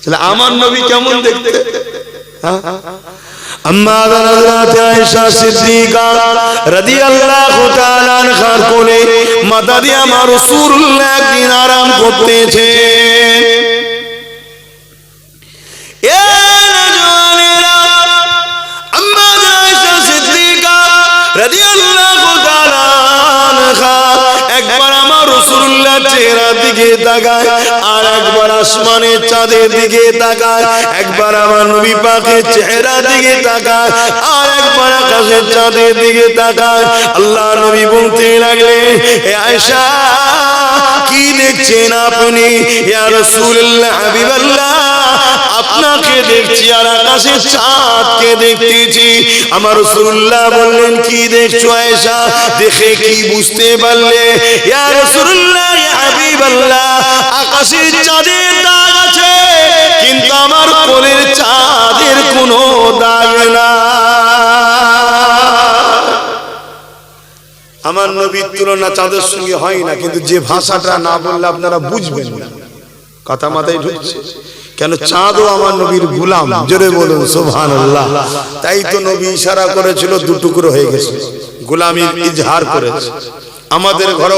তাহলে আমার নবী কেমন দেখতে? আম্মা হযরত আয়েশা সিদ্দিকা রাদিয়াল্লাহু তাআলা আনহার কোলে মাথা দিয়ে আমার রাসূলুল্লাহ একদিন আরাম করতেছে। এ নওজওয়ানেরা, আম্মা আয়েশা সিদ্দিকা রাদিয়াল্লাহু তাআলা আনহা একবার আমার রাসূলুল্লাহর চেহারার দিকে তাকায়, আর একবার আসমানের চাঁদের দিকে তাকায়, একবার আমার নবী পাকের চেহারার দিকে তাকায়, আর একবার আকাশের চাঁদের দিকে তাকায়। আল্লাহ নবী বলতে লাগলেন, হে আয়েশা কি দেখছেন আপনি? ইয়া রাসূলুল্লাহ হাবিবাল্লাহ, আপনাকে দেখছি আর আকাশের চাঁদকে দেখতেছি। আমার রাসূলুল্লাহ বললেন, কি দেখছো আয়েশা? দেখে কি বুঝতে পারলে? ইয়া রাসূলুল্লাহ ইয়া হাবিবাল্লাহ, আকাশের চাঁদের দাগ আছে, কিন্তু আমার কোলের চাঁদের কোনো দাগ না। আমার নবীর তুলনা চাঁদের সঙ্গে হয় না, কিন্তু যে ভাষাটা না বললে আপনারা বুঝবেন না। কথা মাথায় ঢুকছে? কেন চাঁদও আমার নবীর গোলাম। জোরে বলুন সুবহানাল্লাহ। তাই তো নবী ইশারা করেছিল, দুটুকরো হয়ে গেছে, গোলামির ইজহার করেছে। আমাদের ঘরে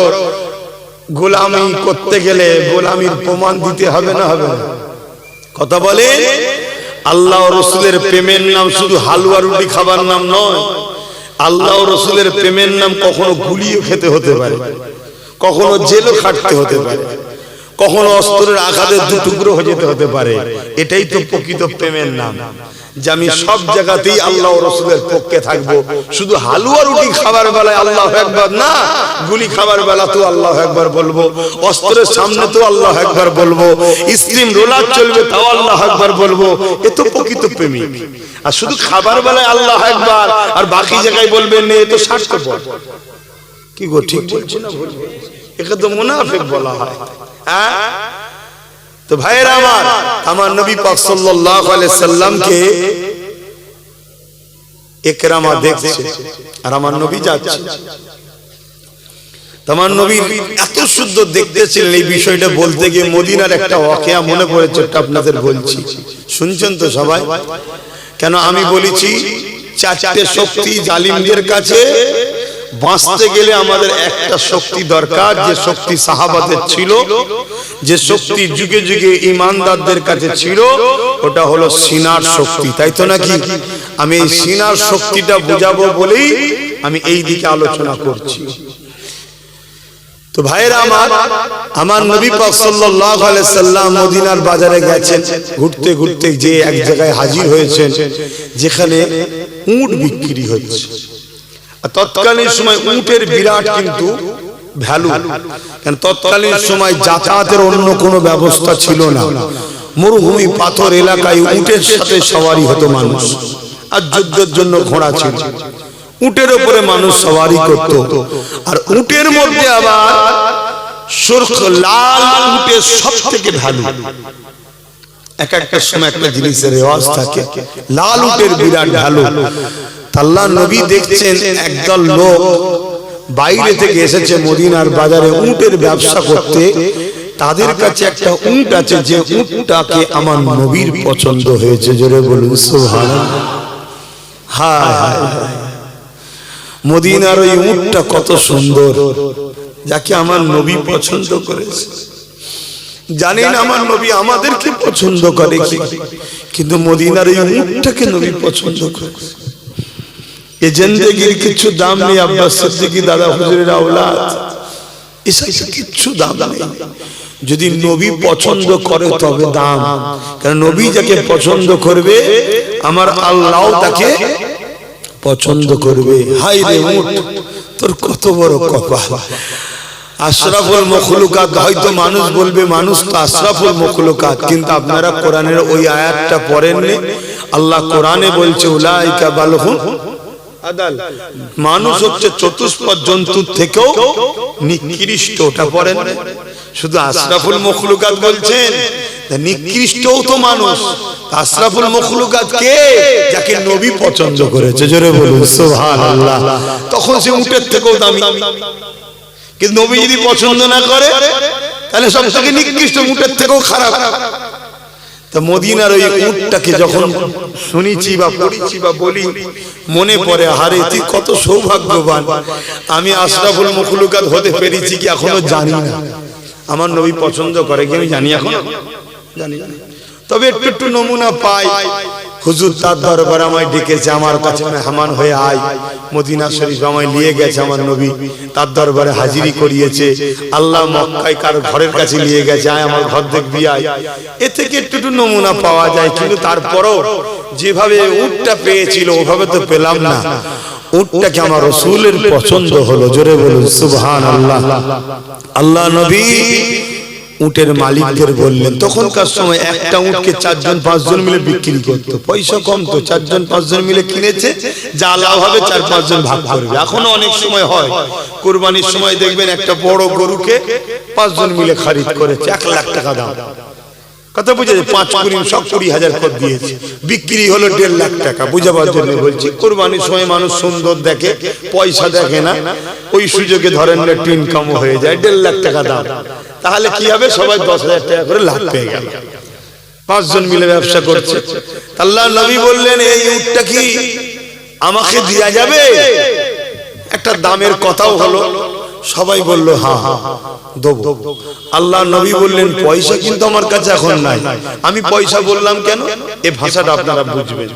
গোলামি করতে গেলে গোলামির প্রমাণ দিতে হবে না? হবে না? কথা বলে। আল্লাহ ও রাসূলের প্রেমের নাম শুধু হালুয়া রুটি খাবার নাম নয়। আল্লাহ ও রাসূলের প্রেমের নাম কখনো গুলিয়ে খেতে হতে পারে, কখনো জেলও খাটতে হতে পারে, কখনো অস্ত্রের আঘাতে দুটুকরো হয়ে যেতে হতে পারে। এটাই তো প্রকৃত প্রেমের নাম, যে আমি সব জায়গাতেই আল্লাহ ও রাসূলের পক্ষে থাকবো। শুধু হালুয়া রুটি খাবার বেলায় আল্লাহু আকবার না, গুলি খাবার বেলা তো আল্লাহু আকবার বলবো, অস্ত্রের সামনে তো আল্লাহু আকবার বলবো, স্টিম রোলার চলবে তাও আল্লাহু আকবার বলবো। এ তো প্রকৃত প্রেমিক। আর শুধু খাবার বেলায় আল্লাহু আকবার আর বাকি জায়গায় বলবেন না, এ তো স্বার্থপর। কি গো, ঠিক বলছি না? একে তো মুনাফিক বলা হয়। তো ভাইরা আমার নবী পাক সাল্লাল্লাহু আলাইহি সাল্লামকে ইকরামা দেখছে আর আমার নবী যাচ্ছে। আমার নবীর এত শুদ্ধ দেখতেছিলেন, এই বিষয়টা বলতে গিয়ে মদিনার একটা ওয়াকিয়া মনে পড়েছে, আপনাদের বলছি, শুনছেন তো সবাই? কেন আমি বলেছি চারটে শক্তি জালিমদের কাছে বাঁচতে গেলে আমাদের একটা শক্তি দরকার, যে শক্তি সাহাবাদের ছিল, যে শক্তি যুগে যুগে ঈমানদারদের কাছে ছিল, ওটা হলো সিনার শক্তি। তাই তো নাকি? আমি এই সিনার শক্তিটা বুঝাবো বলেই আমি এই দিকে আলোচনা করছি। তো ভাইরা আমার নবী পাক সাল্লাল্লাহু আলাইহি সাল্লাম মদিনার বাজারে গেছেন, ঘুরতে ঘুরতে যে এক জায়গায় হাজির হয়েছেন যেখানে উট বিক্রি হচ্ছে। তৎকালীন সময় উটের বিরাট কিন্তু ভ্যালু, কারণ তৎকালীন সময় যাতায়াতের অন্য কোনো ব্যবস্থা ছিল না। মরুভূমি পাথর এলাকায় উটের সাথে সওয়ারি হতো মানুষ, আর যুদ্ধের জন্য ঘোড়া ছিল। উটের উপরে মানুষ সওয়ারি করত, আর উটের মধ্যে আবার সুরখ লাল উটের সবথেকে ভ্যালু। এক একটা সময় একটা জিনিসের রেওয়াজ থাকে, লাল উটের বিরাট ভ্যালু। আল্লাহ নবী দেখছেন একদল লোক বাইরে থেকে এসেছে মদিনার বাজারে উটের ব্যবসা করতে। তাদের কাছে একটা উট আছে, যে উটটাকে আমার নবীর পছন্দ হয়েছে। জোরে বলুন সুবহানাল্লাহ। হায় হায়, মদিনার ওই উটটা কত সুন্দর, যাকে আমার নবী পছন্দ করেছে। জানেন আমার নবী আমাদেরকে পছন্দ করে কি, কিন্তু মদিনার ওই উটটাকে নবী পছন্দ করেছে। ये जिंदगी किच्छु दाम नहीं, अब्बास सिद्दीकी दादा हुजूरेर औलाद, इसका किच्छु दाम नहीं। যদি নবী পছন্দ করে তবে দাম, কারণ নবী যাকে পছন্দ করবে আমার আল্লাহ তাকে পছন্দ করবে। হায় রে উট, তোর কত বড় কপাল। আশরাফুল মখলুকাত, হয়তো মানুষ বলবে মানুষ তো আশরাফুল মখলুকাত, কিন্তু আপনারা কোরআনের ওই আয়াতটা পড়েননি? আল্লাহ কোরআনে বলছে উলাইকা বালহুম আদাল, মানুষ হচ্ছে চতুষ্পদ জন্তুর থেকেও নিকৃষ্ট। ওটা পড়েন, শুধু আশরাফুল মখলুকাত বলছেন, নিকৃষ্টও তো মানুষ। আশরাফুল মখলুকাত কে? যাকে নবী পছন্দ করেছে। জোরে বলুন সুবহানাল্লাহ। তখন সে উটের থেকেও দামি, কিন্তু নবী যদি পছন্দ না করে তাহলে সবথেকে নিকৃষ্ট, উটের থেকেও খারাপ। তা মদিনার ওই উটটাকে যখন শুনেছি বা পড়েছি বা বলি, মনে পড়ে হারে তুই কত সৌভাগ্যবান, আমি আশরাফুল মখলুকাত হতে পেরেছি কি এখনো জানি না। আমার নবী পছন্দ করে কি আমি জানি এখনো জানি না, তবে একটু একটু নমুনা পাই। হুজুর তার দরবারে আমায় ডেকেছে, আমার কাছে মেহমান হয়ে আয়, মদিনা শরীফ আমায় নিয়ে গেছে আমার নবী, তার দরবারে হাজিরি করিয়েছে। আল্লাহ মক্কায় কার ঘরের কাছে নিয়ে গেছে, আয় আমার ঘর দেখবি আয়। এ থেকে একটু একটু নমুনা পাওয়া যায়, কিন্তু তারপরও যেভাবে উটটা পেয়েছিল ওভাবে তো পেলাম না। উটটাকে আমার রাসূলের পছন্দ হলো, জোরে বলুন সুবহানাল্লাহ। আল্লাহ নবী উটের মালিকদের বললেন, তখনকার সময় একটা উটকে 4-5 জন মিলে বিক্রি করতো, পয়সা কম তো 4-5 জন মিলে কিনেছে, যা লাভ হবে 4-5 জন ভাগ করবে। এখনো অনেক সময় হয়, কুরবানির সময় দেখবেন একটা বড় গরুকে 5 জন মিলে খরিদ করেছে, 1 লাখ টাকা দাম। কথা বুঝেছে, 5 কুড়ি সব 20,000 করে দিয়েছে, বিক্রি হলো 1.5 লাখ টাকা। বুঝাবার জন্য বলছি, কুরবানির সময় মানুষ সুন্দর দেখে, পয়সা দেখে না, ওই সুযোগে ধরেন একটু ইনকাম হয়ে যায়, 1.5 লাখ টাকা দাম। তাহলে কি হবে, সবাই 10,000 টাকা করে লাভ পেয়ে গেল, 5 জন মিলে ব্যবসা করছে। আল্লাহ নবী বললেন, এই উটটা কি আমাকে দেয়া যাবে? একটা দামের কথাও হলো, সবাই বলল হ্যাঁ দেব। আল্লাহ নবী বললেন, পয়সা কিন্তু আমার কাছে এখন নাই। আমি পয়সা বললাম কেন, এই ভাষাটা আপনারা বুঝবেন।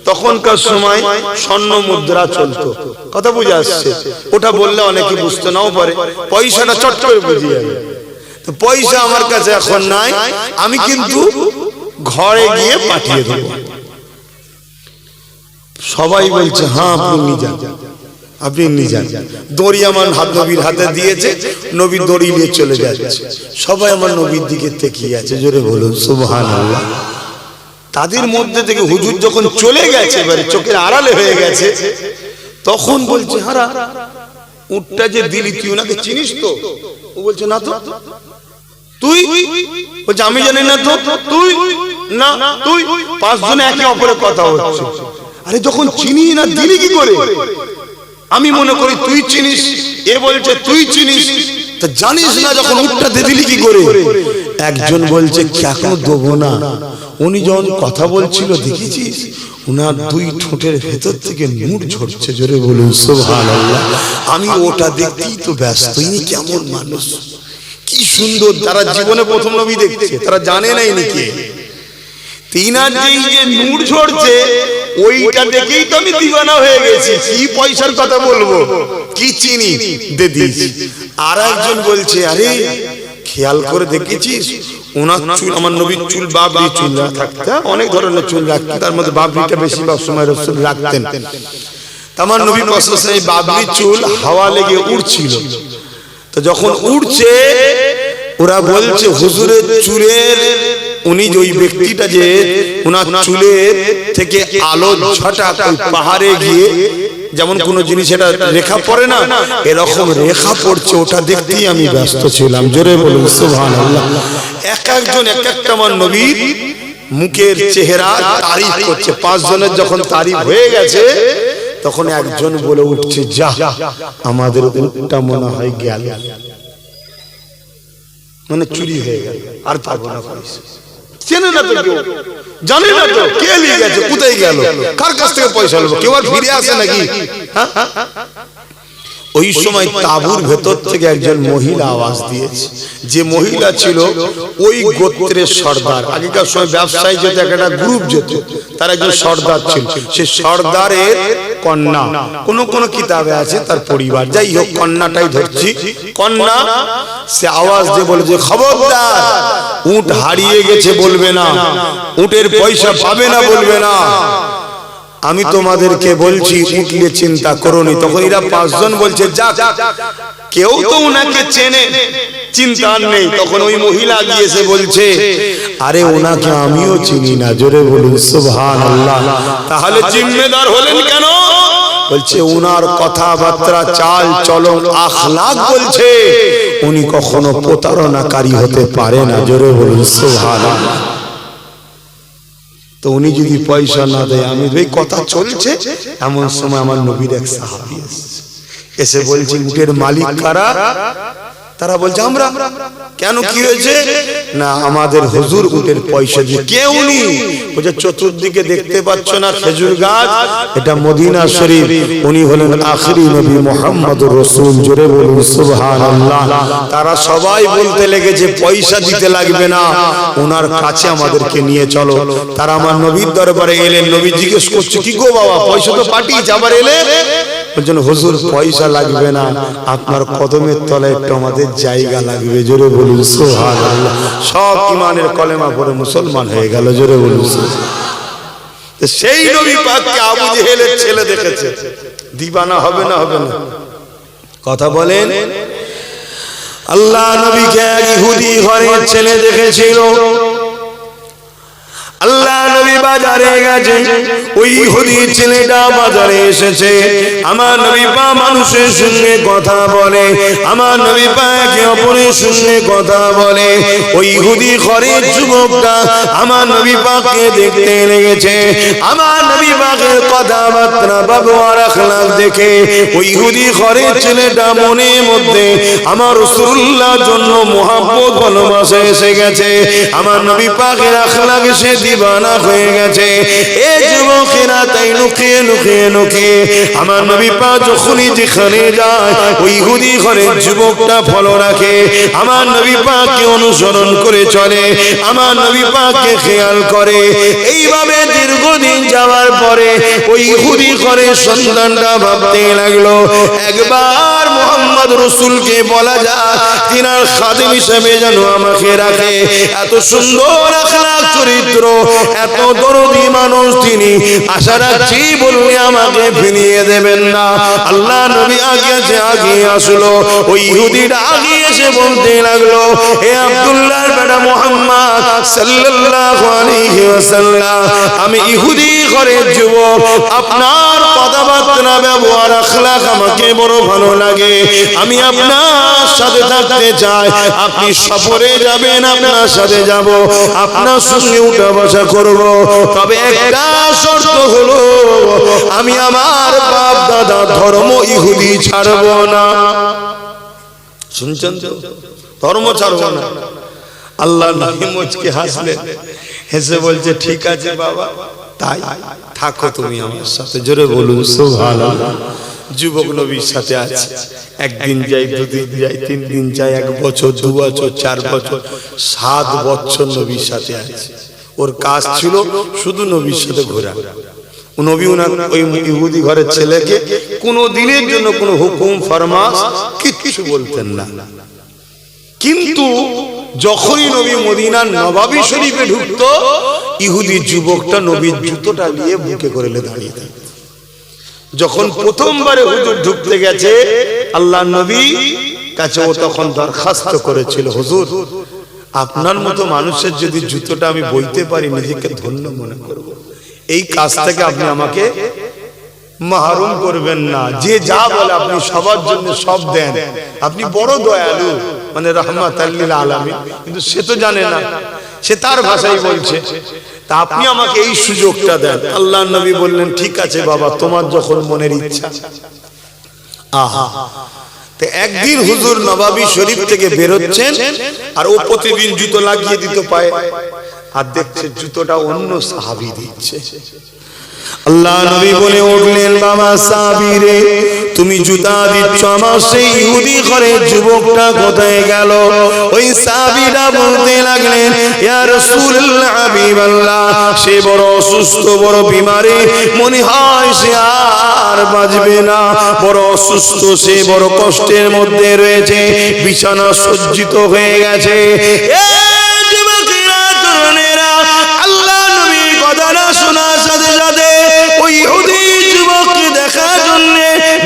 তখনকার সময় স্বর্ণ মুদ্রা চলতো, কথা বুঝে আসছে, ওটা বললে অনেকে বুঝতে নাও পারে, পয়সাটা চট করে বুঝিয়ে যাবে। তো পয়সা আমার কাছে এখন নাই, আমি কিন্তু ঘরে গিয়ে পাঠিয়ে দেব। সবাই বলছে হ্যাঁ আপনি নিয়ে যান, আপনি নিয়ে যান। দড়ি আমার নবীর হাতে দিয়েছে, নবী দড়ি নিয়ে চলে যাচ্ছে, সবাই আমার নবীর দিকে তাকিয়ে আছে, জোরে বলুন সুবহানাল্লাহ। তাদের মধ্যে থেকে হুজুর যখন চলে গেছে, এবারে চোখের আড়ালে হয়ে গেছে, তখন বলছে হারা উটটা যে দিলি তুই ওনাকে চিনিস তো? ও বলছে না তো। তুই? বলছে আমি জানি না তো। তুই? না তুই। 5 জনে একে অপরের কথা হচ্ছে। আরে যখন চিনি না দিলি কি করে? আমি মনে করি তুই চিনিস, এ বলছে তুই চিনিস, তা জানিস না যখন উটটা দিলি কি করে? একজন বলছে কেন দেবো না, উনি যখন কথা বলছিল দেখেছিস উনার 2 ঠোঁটের ভেতর থেকে নূর ঝরছে, জোরে বলুন সুবহানাল্লাহ। আমি ওটা দেখতেই তো ব্যস্ত, ইনি কেমন মানুষ, কি সুন্দর। যারা জীবনে প্রথম নবী দেখছে তারা জানে না ইনি কে। তিনার যেই যে নূর ঝরছে ওইটা দেখেই তো আমি দিওয়ানা হয়ে গেছি, কি পয়সার কথা বলবো, কি চিনি দে দিয়েছি। আর একজন বলছে আরে খেয়াল করে দেখেছিস ওনার চুল, আমার নবীর চুল বাবরি চুল থাকতো, অনেক ধরনের চুল রাখতেন, তার মধ্যে বাবরিটা বেশি সময় রাসূল রাখতেন। আমার নবী পাশে এই বাবরি চুল হাওয়া লেগে উড়ছিল, তো যখন উড়ছে ওরা বলছে হুজুরের চুলের, উনি যে ওই ব্যক্তিটা যে ওনার চুলের থেকে আলো ছটাক ওই পাহাড়ে গিয়ে যেমন কোন জিনিস এটা রেখা পড়ে না, এরকম রেখা পড়ছে, ওটা দেখতেই আমি ব্যস্ত ছিলাম, জোরে বলুন সুবহানাল্লাহ। এক একজন এক একটা আমার নবীর মুখের চেহারা তারিফ করছে। 5 জনের যখন তারিফ হয়ে গেছে তখন একজন বলে উঠছে যা আমাদের উটটা মনে হয় গেল, মানে চুরি হয়ে গেল, আর পাবো না পয়সা। চেনে না তো কেউ, জানে না তো কে নিয়ে গেছে, কোথায় গেল, কার কাছ থেকে পয়সা নেব, কেউ আর ফিরে আসে নাকি? ওই সময় তাঁবুর ভেতর থেকে একজন মহিলা আওয়াজ দিয়েছে, যে মহিলা ছিল ওই গোত্রের সর্দার। আগেকার সময় ব্যবসায়ী যেত, একটা গ্রুপ যেত, তার একজন সর্দার ছিল, সে সর্দারের কন্যা, কোন কোন কিতাবে আছে তার পরিবার, যাই হোক কন্যাটাই ধরছি, কন্যা। সে আওয়াজ দিয়ে বলে যে খবরদার, উট হারিয়ে গেছে বলবে না, উটের পয়সা পাবে না বলবে না, আমি তোমাদেরকে বলছি উট নিয়ে চিন্তা করোনি। তখন এরা 5 জন বলছে যাক, কেউ তো উনাকে চেনে, চিন্তা নেই। তখন ওই মহিলা গিয়েছে বলছে আরে ওনাকে আমিও চিনি না, জোরে বলুন সুবহানাল্লাহ। তাহলে জিম্মেদার হলেন কেন? বলছে উনার কথাবার্তা, চাল চলন, আখলাক বলছে উনি কখনো প্রতারণাকারী হতে পারে না, জোরে বলুন সুবহানাল্লাহ। তো উনি যদি পয়সা না দেয়, আমি এই কথা চলছে, এমন সময় আমার নবীর এক সাহাবী এসে বলছে উটের মালিক কারা? তারা বলছে আমরা কেন, কি হয়েছে? না আমাদের হুজুর উটের পয়সা দিয়ে। কেউ নেই বলছে চতুর্দিকে দেখতে পাচ্ছ না খেজুর গাছ, এটা মদিনা শরীফ, উনি হলেন আখিরি নবী মুহাম্মদুর রাসূল। জোরে বলুন সুবহানাল্লাহ। তারা সবাই বলতে লেগেছে পয়সা দিতে লাগবে না, ওনার কাছে আমাদেরকে নিয়ে চলো। তারা আমার নবীর দরবারে এলেন, নবী জিজ্ঞেস করছে কি গো বাবা পয়সা তো পাঠিয়েছে আবার এলে? বলছেন হুজুর পয়সা লাগবে না, আপনার কদমের তলায় একটু আমাদের জায়গা লাগবে। জোরে বলুন সুবহানাল্লাহ। সব ইমানের কলেমা পড়ে মুসলমান হয়ে গেল। জোরে বলুন। সেই নবী পাককে আবু জেহেলের ছেলে দেখেছে, দিবানা হবে না? হবে না? কথা বলেন। আল্লাহ নবীকে এক ইহুদি ঘরের ছেলে দেখেছিল। আল্লাহ নবী বাজারে গেছে, ওই ইহুদি ছেলেটা বাজারে এসেছে। আমার নবী পা মানুষের সঙ্গে কথা বলে, আমার নবী পা একে অপরের সঙ্গে কথা বলে। ওই ইহুদি ঘরের যুবকটা আমার নবী পাককে দেখতে লেগেছে। আমার নবী পাকের কথাবার্তা ব্যবহার আখলাক দেখে ওই ইহুদি ঘরের ছেলেটা মনের মধ্যে আমার রাসূলুল্লাহর জন্য মহব্বত ভালোবাসা এসে গেছে। আমার নবী পাকের আখলাক সে দিবানা হয়ে গেছে। এই যুবকেরা তাই লুকিয়ে লুকিয়ে লুকিয়ে আমার নবী পাক যখনই যেখানে যায় ওই ইহুদি ঘরের যুবকটা ফলো রাখে, আমার নবী পাককে অনুসরণ করে চলে, আমার নবী পাককে খেয়াল করে। এইভাবে দীর্ঘদিন যাওয়ার পরে ওই ইহুদি ঘরের সন্তানটা ভাবতে লাগলো একবার মুহাম্মদ রাসূলকে বলা যায় তিনার খাদেম হিসেবে যেন আমাকে রাখে। এত সুন্দর আখলাক চরিত্র, এত দরদি মানুষ তিনি, আশা রাখছি বললে আমাকে ফিরিয়ে দেবেন না। আল্লাহ নবী আগে আসলো। ওই ইহুদিটা আগে এসে বলতে লাগলো হে আব্দুল্লাহর বেটা মুহাম্মদ সাল্লাল্লাহু আলাইহি ওয়াসাল্লাম, আমি ইহুদি ঘরের যুবক, আপনার কথাবার্তা ব্যবহার আখলাক আমাকে বড় ভালো লাগে, আমি আপনার সাথে থাকতে চাই। আপনি সফরে যাবেন, আপনার সাথে যাব, আপনার সঙ্গে উঠা বসা করব, তবে একটা শর্ত হলো আমি আমার বাপ দাদা ধর্ম ইহুদি ছাড়ব না। শুনছেন তো? ধর্ম ছাড়ব না। আল্লাহ নবী মুচকে হাসলেন, হেসে বলছে ঠিক আছে বাবা, তাই থাকো তুমি আমার সাথে। জোরে বলুন সুবহানাল্লাহ। যুবক নবীর সাথে আছে, একদিন যাই, দুদিন যাই, 3 দিন যাই, 1 বছর, 2 বছর, 4 বছর, 7 বছর নবীর সাথে আছে। ওর কাজ ছিল শুধু নবীর সাথে ঘোরা। নবী ওনার ওই ইহুদি ঘরের ছেলেকে কোনো দিনের জন্য কোনো হুকুম ফরমাস কিছু বলতেন না। কিন্তু যখনই নবী মদিনার নবাবী শরীফে ঢুকতো, ইহুদি যুবকটা নবীর জুতোটা নিয়ে বুকে করে দাঁড়িয়ে থাকত। যখন প্রথমবারে হুজুর ঢুকতে গেছে আল্লাহ নবী কাছে, ও তখন দরখাস্ত করেছিল হুজুর আপনার মতো মানুষের যদি জুতোটা আমি বইতে পারি নিজেকে ধন্য মনে করব। এই কাজ থেকে আপনি আমাকে মাহরুম করবেন না। যে যা বলে আপনি সবার জন্য সব দেন, আপনি বড় দয়ালু, মানে রাহমাতাল লিল আলামিন। কিন্তু সে তো জানে না, সে তার ভাষাই বলছে, তা আপনি আমাকে এই সুযোগটা দেন। আল্লাহ নবী বললেন ঠিক আছে বাবা, তোমার যখন মনের ইচ্ছা। আহা, তো একদিন হুজুর নবাবী শরীফ থেকে বেরোচ্ছেন, আর ও প্রতিদিন জুতো লাগিয়ে দিত পায়ে, আর দেখছে জুতোটা অন্য সাহাবী দিচ্ছে। আল্লাহ নবী বলে উঠলেন বাবা সাহাবী রে, তুমি জুতা দিচ্ছ, আমার সেই ইহুদি ঘরের যুবকটা কোথায় গেল? ওই সাহাবীরা বলতে লাগলেন ইয়া রাসূলুল্লাহ হাবিবাল্লাহ, সে বড় অসুস্থ, বড় বিমারে, মনে হয় সে আর বাঁচবে না, বড় অসুস্থ, সে বড় কষ্টের মধ্যে রয়েছে, বিছানা সজ্জিত হয়ে গেছে। আল্লাহ নবীর কথাটা শোনার সাথে সাথে ওই ইহুদি যুবককে দেখার জন্য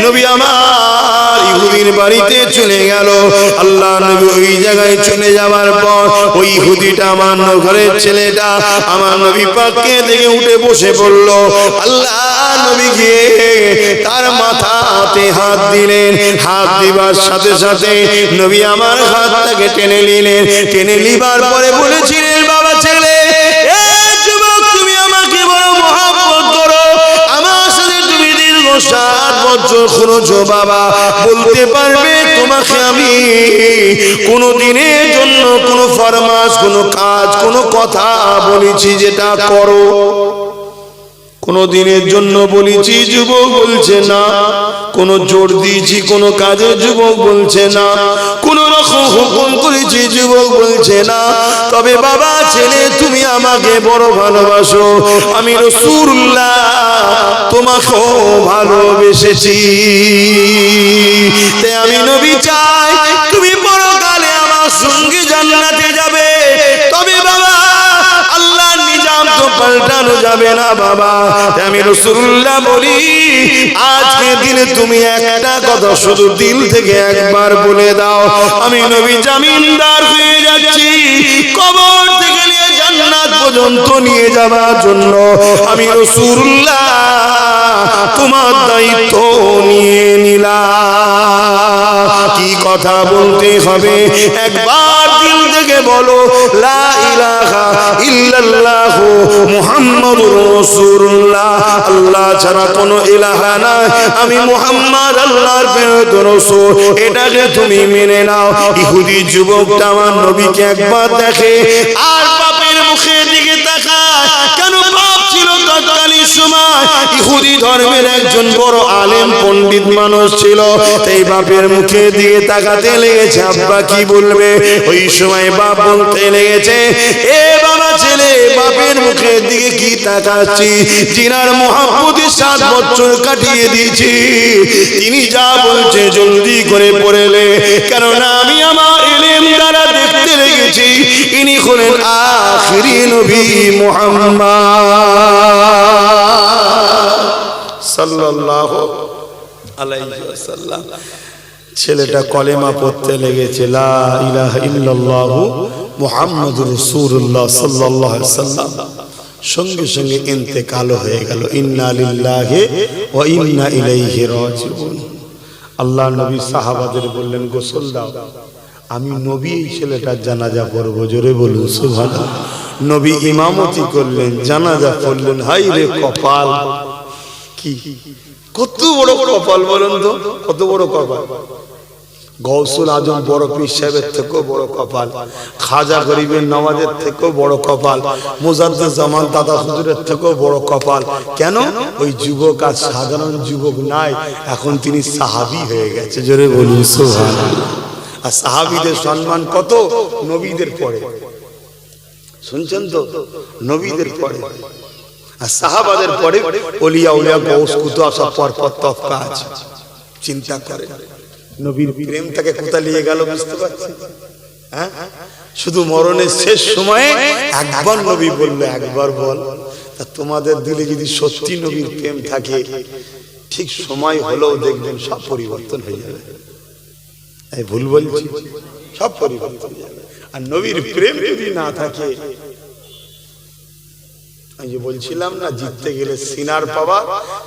নবী আমার ইহুদির বাড়িতে চলে গেল। আল্লাহ নবী ওই জায়গায় চলে যাওয়ার পর ওই ইহুদিটা আমার ঘরের ছেলেটা আমার নবী পাককে দেখে উঠে বসে পড়ল। আল্লাহ নবী গিয়ে তার মাথাতে হাত দিলেন, হাত দিবার সাথে সাথে নবী আমার হাতটাকে টেনে নিলেন। টেনে নিবার পরে বলেছিলেন বাবা ছেলে, শুনেছো বাবা, বলতে পারবে তোমাকে আমি কোনো দিনের জন্য কোনো ফরমাস, কোনো কাজ, কোনো কথা বলেছি যেটা করো? কোনো দিনের জন্য বলেছি? যুবক বলছে না। কোনো জোর দিয়েছি কোনো কাজে? যুবক বলছে না। কোন রকম হুকুম করেছি? যুবক বলছে না। তবে বাবা ছেলে, তুমি আমাকে বড় ভালোবাসো, আমি রাসূলুল্লাহ তোমাকেও ভালোবেসেছি। তাই আমি নবী চাই তুমি পরকালে আমার সঙ্গে জান্নাতে যাবে। তবে বাবা আল্লাহর নিজাম তো পাল্টানো যাবে না বাবা। আমি রাসূলুল্লাহ বলি, আজকে দিনে তুমি একটা কথা শুধু দিল থেকে একবার বলে দাও, আমি নবী জামিনদার হয়ে যাচ্ছি, কবর থেকে নিয়ে জান্নাত পর্যন্ত নিয়ে যাওয়ার জন্য আমি রাসূলুল্লাহ তোমার দায়িত্ব নিয়ে নিলাম। কি কথা বলতে হবে? একবার দিল থেকে বলো, লা ইলাহা ইল্লাল্লাহ মুহাম্মাদুর রাসূলুল্লাহ। আল্লাহ ছাড়া কোনো ইলাহা নাই, আমি মুহাম্মদ আল্লাহর প্রেরিত রাসূল। এটাকে তুমি মেনে নাও। ইহুদি যুবকটা আমার নবীকে একবার দেখে আর বাপের মুখের দিকে তাকায়। কেন? বাপ ছিল তৎকালীন সময় ইহুদি ধর্মের একজন বড় আলেম পণ্ডিত মানুষ ছিল। তাই বাপের মুখের দিকে তাকাতে লেগেছে, আব্বা কি বলবে? ওই সময় বাপ বলতে লেগেছে, এ বাবা ছেলে, বাপের মুখের দিকে কি তাকাচ্ছি? জিনার মোহাম্মদের 7 বছর কাটিয়ে দিয়েছি, তিনি যা বলছে জলদি করে পড়েলে, কেননা আমি আমার ইলম দ্বারা দেখতে লেগেছি ইনি হলেন আখিরি নবী মুহাম্মদ সাল্লাল্লাহু আলাইহি ওয়াসাল্লাম। ছেলেটা কলেমা পড়তে লেগেছে, লা ইলাহা ইল্লাল্লাহু মুহাম্মাদুর রাসূলুল্লাহ সাল্লাল্লাহু আলাইহি ওয়াসাল্লাম। সঙ্গে সঙ্গে ইন্তেকাল হয়ে গেল। ইন্না লিল্লাহি ওয়া ইন্না ইলাইহি রাজিউন। আল্লাহ নবী সাহাবাদের বললেন, গোসল দাও, আমি নবী এই ছেলেটার জানাজা পড়ব। জোরে বলুন সুবহানাল্লাহ। নবী ইমামতি করলেন, জানাজা পড়লেন। হাই রে কপাল! কি কত বড় কপাল বলুন তো, কত বড় কপাল! গৌসুল আজম বড় পীর সাহেবের থেকেও বড় কপাল, খাজা গরিবের নওয়াজের থেকেও বড় কপাল, মুজাদ্দিদ জামান দাদা হুজুরের থেকেও বড় কপাল। কেন? ওই যুবক আর সাধারণ যুবক নাই, এখন তিনি সাহাবী হয়ে গেছে। জোরে বলুন সুবহানাল্লাহ। আর সাহাবীদের সম্মান কত? নবীদের পরে। শুনছেন তো? নবীদের পরে আর সাহাবাদের পরে ওলিয়া উলিয়া গৌস কুতুব সব পরপর তফকা আছে। চিন্তা করে নবীর প্রেম তাকে কোথায় নিয়ে গেল বুঝতে পারছেন? হ্যাঁ, শুধু মরণের শেষ সময়ে একবার নবী বলল, একবার বল। তা তোমাদের দিলে যদি সত্যি নবীর প্রেম থাকে, ঠিক সময় হলেও দেখবেন সব পরিবর্তন হয়ে যাবে। এই ভুল বলছি? সব পরিবর্তন হয়ে যাবে। আর নবীর প্রেম যদি না থাকে, আমি যে বলছিলাম না, জিততে গেলে সিনার পাওয়ার,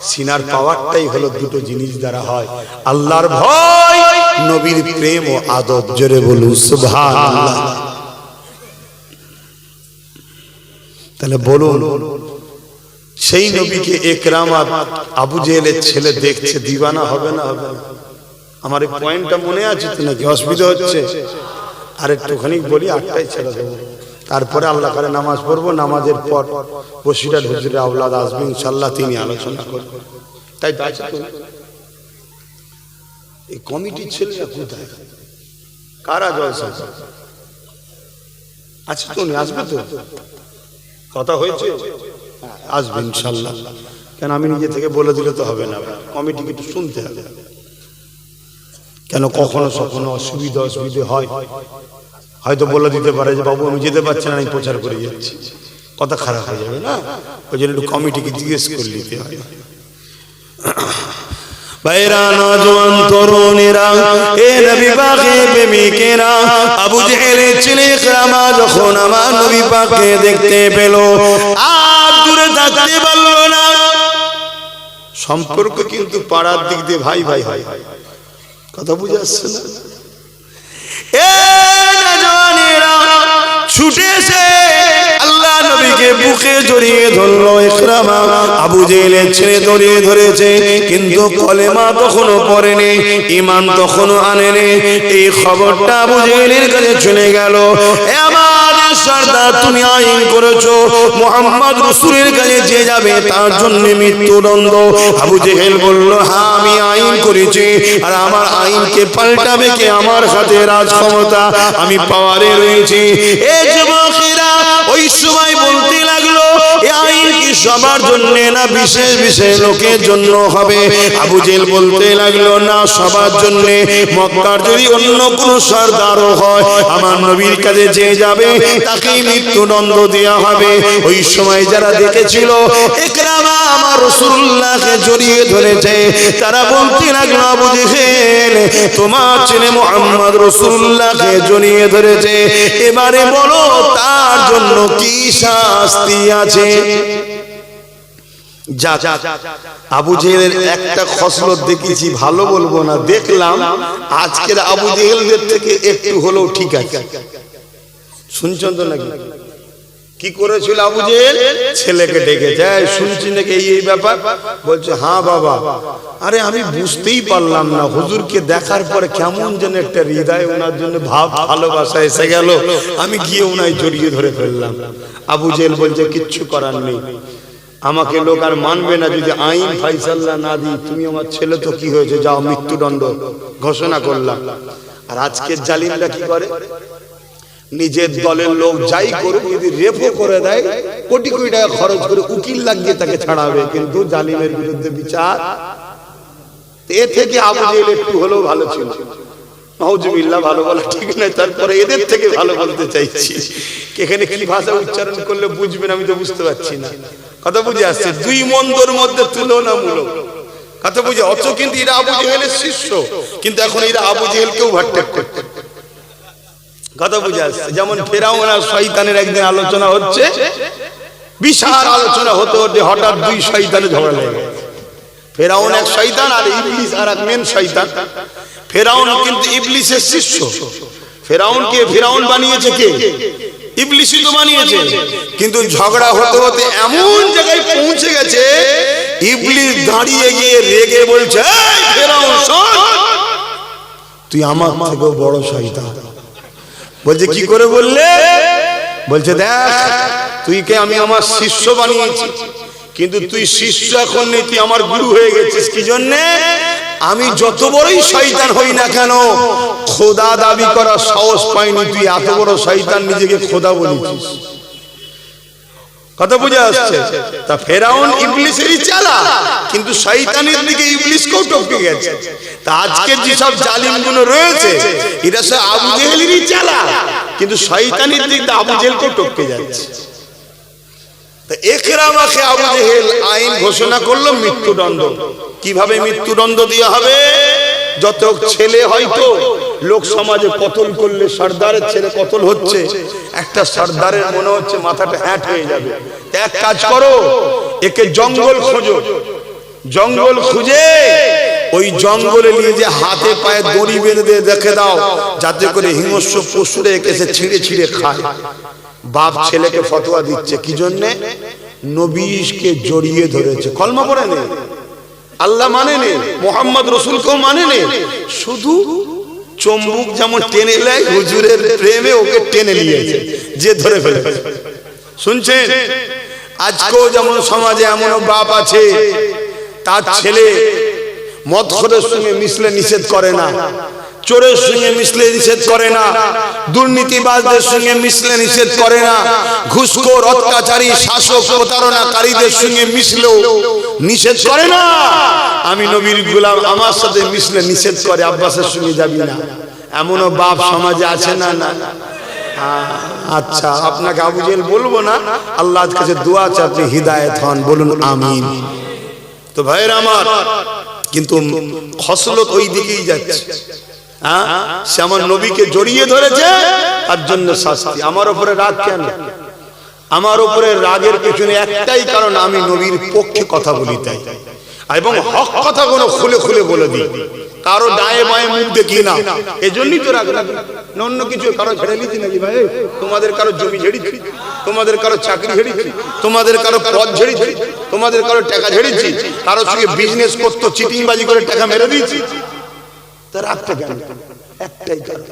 সিনার পাওয়ারটাই হলো দুটো জিনিস দ্বারা হয়, আল্লাহর ভয়, নবীর প্রেম ও আদব। জোরে বলুন সুবহানাল্লাহ। তাহলে বলুন, সেই নবীকে ইকরাম আর আবু জেহেলের ছেলে দেখছে, দিওয়ানা হবে না? হবে না? আমার এই পয়েন্টটা মনে আছে তো নাকি? অসুবিধা হচ্ছে? আর একটুখানি বলি, 8টায় ছেড়ে দেবো। তারপরে আল্লাহ করে নামাজ পড়বো। নামাজের পর বসিরহাট হুজুরের আওলাদ আসবে ইনশাআল্লাহ, তিনি আলোচনা করবেন। তাই তো আছে তো? এই কমিটির ছেলেরা কোথায়? কারা জলসা আছে? তো আসবে তো? কথা হয়েছে? আসবে ইনশাআল্লাহ। কেন আমি নিজে থেকে বলে দিলে তো হবে না, কমিটিকে একটু শুনতে হবে। কেন কখনো কখনো অসুবিধা হয়, হয়তো বলে দিতে পারে যে বাবু আমি যেতে পারছি না, আমি প্রচার করে যাচ্ছি, কথা খারাপ হয়ে যাবে না? ওই জন্য একটু কমিটিকে জিজ্ঞেস করে নিতে হয়। ভাইরা, নওজোয়ান তরুণেরা, এ নবী পাকের প্রেমিকেরা, আবু জেহেলের ছেলে ইকরামা যখন আমার নবী পাককে দেখতে পেল, আর দূরে থাকতে পারল না। সম্পর্ক কিন্তু পাড়ার দিক দিয়ে ভাই ভাই হয়, কথা বুঝে আসছে না? এ নওজোয়ানেরা ছুটে এসে আল্লাহ নবীকে বুক বুকে জড়িয়ে ধরলো ইকরামা। আবু জেহেলের ছেলে জড়িয়ে ধরেছে, কিন্তু কলেমা তখনো পড়েনি, ঈমান তখনো আনেনি। এই খবরটা আবু জেহেলের কাছে চলে গেল। এ আমার সরদার, তুমি আইন করেছো মুহাম্মদ রাসূলের কাছে যে যাবে তার জন্য মৃত্যুদণ্ড। আবু জেহেল বলল, হ্যাঁ আমি আইন করেছি, আর আমার আইনকে পাল্টাবে কে? আমার হাতে রাজ ক্ষমতা, আমি পাওয়ারে রয়েছি। এই যুবকেরা ওই সময় বলতে লাগলো, এই আইন কি সবার জন্য না বিশেষ বিশেষ লোকের জন্য হবে? আবু জেহেল বলতে লাগলো, না সবার জন্য। মক্কার যদি অন্য কোন সরদারও হয়, আমার নবীর কাছে যে যাবে তাকে মৃত্যুদণ্ড দেওয়া হবে। ওই সময় যারা দেখেছিল ইকরামা আমার রাসূলুল্লাহকে জড়িয়ে ধরেছে, তারা বলতে লাগলো, আবু জেহেল তোমার ছেলে মুহাম্মদ রাসূলুল্লাহকে জড়িয়ে ধরেছে, এবারে বলো তার জন্য কি শাস্তি আছে? যা আবু জেহেলের একটা খসলত দেখেছি, ভালো বলবো না, দেখলাম আজকের আবু জেহেলদের থেকে একটু হলেও ঠিক আছে। শুনছেন তো নাকি? কি করেছিল আবু জেহেল? ছেলেকে ডেকে যায়, শুনছি নাকি এই ব্যাপার? বলছে হ্যাঁ বাবা। আরে আমি বুঝতেই পারলাম না, হুজুরকে দেখার পরে কেমন যেন একটা হৃদয় ওনার জন্য ভাব ভালোবাসা এসে গেল, আমি গিয়ে ওনায় জড়িয়ে ধরে ফেললাম। আবু জেহেল বলছে কিচ্ছু করার নেই, আমাকে লোক আর মানবে না যদি আইন ফাইসাল্লা না দিই। তুমি আমার ছেলে তো কি হয়েছে, যাও মৃত্যুদণ্ড ঘোষণা করলাম। আর আজকের জালিমরা কি করে? নিজের দলের লোক যাই করুক, যদি রেপও করে দেয় কোটি কোটি টাকা খরচ করে উকিল লাগিয়ে তাকে ছাড়াবে, কিন্তু জালিমের বিরুদ্ধে বিচার। এ থেকে আবু জেহেল একটু হলেও ভালো ছিল। নাউজুবিল্লাহ, ভালো বলা ঠিক নয়, তারপরে এদের থেকে ভালো বলতে চাইছি। এখানে কি ভাষা উচ্চারণ করলে বুঝবেন আমি তো বুঝতে পারছি না। কথা বুঝে আসছে? দুই মন্দর মধ্যে তুলনামূলক কথা বুঝে। অথচ কিন্তু এরা আবু জেহেলের শিষ্য, কিন্তু এখন এরা আবু জেহেলকেও ভাট্টাক করতে। কথা বুঝে আসছে? যেমন ফেরাউন আর শয়তানের একদিন আলোচনা হচ্ছে, বিশাল আলোচনা হতে হতে হঠাৎ দুই শয়তানে ঝগড়া লেগে গেছে। ফেরাউন এক শয়তান আর ইবলিস আর এক মেন শয়তান। ফেরাউন কিন্তু ইবলিসের শিষ্য। ফেরাউনকে ফেরাউন বানিয়েছে কে? ইবলিসই তো বানিয়েছে। কিন্তু ঝগড়া হতে হতে এমন জায়গায় পৌঁছে গেছে, ইবলিস দাঁড়িয়ে গিয়ে রেগে বলছে, এই ফেরাউন শোন, তুই আমার থেকেও বড় শয়তান। বলছে কি করে বললে? বলছে দেখ, তুই কে আমি আমার শিষ্য বানিয়েছি, কিন্তু তুই শিষ্য এখন নেই, তুই আমার গুরু হয়ে গেছিস। কি জন্যে? আমি যত বড়ই শয়তান হই না কেন, খোদা দাবি করার সাহস পাইনি, তুই এত বড় শয়তান নিজেকে খোদা বলেছিস। কথা বুঝে আসছে? তা ফেরাউন ইবলিসেরই চালা, কিন্তু শয়তানের দিকে ইবলিসকেও টপকে গেছে। তা আজকে যেসব জালিমগুলো রয়েছে, এরা সব আবু জেহেলেরই চালা, কিন্তু শয়তানের দিক দিয়ে আবু জেহেলকেও টপকে যাচ্ছে। ইকরামাকে আবু জেহেল আইন ঘোষণা করলো মৃত্যুদণ্ড। কিভাবে মৃত্যুদণ্ড দেওয়া হবে? যত ছেলে হয়তো লোক সমাজে কতল করলে, সর্দারের ছেলে কতল হচ্ছে, একটা সর্দারের মনে হচ্ছে মাথাটা হ্যাট হয়ে যাবে। এক কাজ করো, একে জঙ্গল খোঁজো, জঙ্গল খুঁজে ওই জঙ্গলে নিয়ে যে হাতে পায়ে দড়ি বেঁধে রেখে দাও, যাতে করে হিংস্র পশুরে একে ছিঁড়ে ছিঁড়ে খায়। বাপ ছেলেকে ফতোয়া দিচ্ছে, কি জন্যে? নবীকে জড়িয়ে ধরেছে, কলমা পড়ে নেই, আল্লাহ মানে নেই, মুহাম্মদ রাসূলকেও মানে নেই, শুধু চুম্বক যেমন টেনে নেয়, হুজুরের প্রেমে ওকে টেনে নিয়েছে, যে ধরে ফেলেছে। শুনছেন? আজকেও যেমন সমাজে এমন বাপ আছে, তার ছেলে মদখোরের সঙ্গে মিশলে নিষেধ করে না, চোরের সঙ্গে মিশলে নিষেধ করে না, দুর্নীতিবাজদের সঙ্গে মিশলে নিষেধ করে না, ঘুষখোর অত্যাচারী শাসক প্রতারণাকারীদের সঙ্গে মিশলেও নিষেধ করে না। আমি নবীর গোলাম, আমার সাথে মিশলে নিষেধ করে, আব্বাসের সঙ্গে যাবি না। এমনও বাপ সমাজে আছে না? না। আচ্ছা, আপনাকে আবু জেহেল বলবো না, আল্লাহর কাছে দোয়া আছে আপনি হিদায়েত হন, বলুন আমিন। তো ভাইয়ের আমার, কিন্তু খসলত ওই দিকেই যাচ্ছে। সে আমার নবীকে জড়িয়ে ধরেছে, তার জন্য শাস্তি। আমার উপরে রাগ কেন? আমার উপরে রাগের পেছনে একটাই কারণ, আমি নবীর পক্ষে কথা বলি তাই, এবং হক কথা কোনো খুলে খুলে বলে দিই। কারো ডায়ে বায়ে মুখ দেখি না, এজন্যই তো রাগ লাগে না অন্য কিছু। কারো ঝেড়ে নিচ্ছি নাকি ভাই? তোমাদের কারো জমি ঝেড়েছি, তোমাদের কারো চাকরি ঝেড়েছি, তোমাদের কারো পদ ঝেড়েছি, তোমাদের কারো টাকা ঝেড়েছি, কারো সঙ্গে বিজনেস করতো চিটিংবাজি করে টাকা মেরে দিয়েছি, তার রাগটা কেন? একটাই কারণ,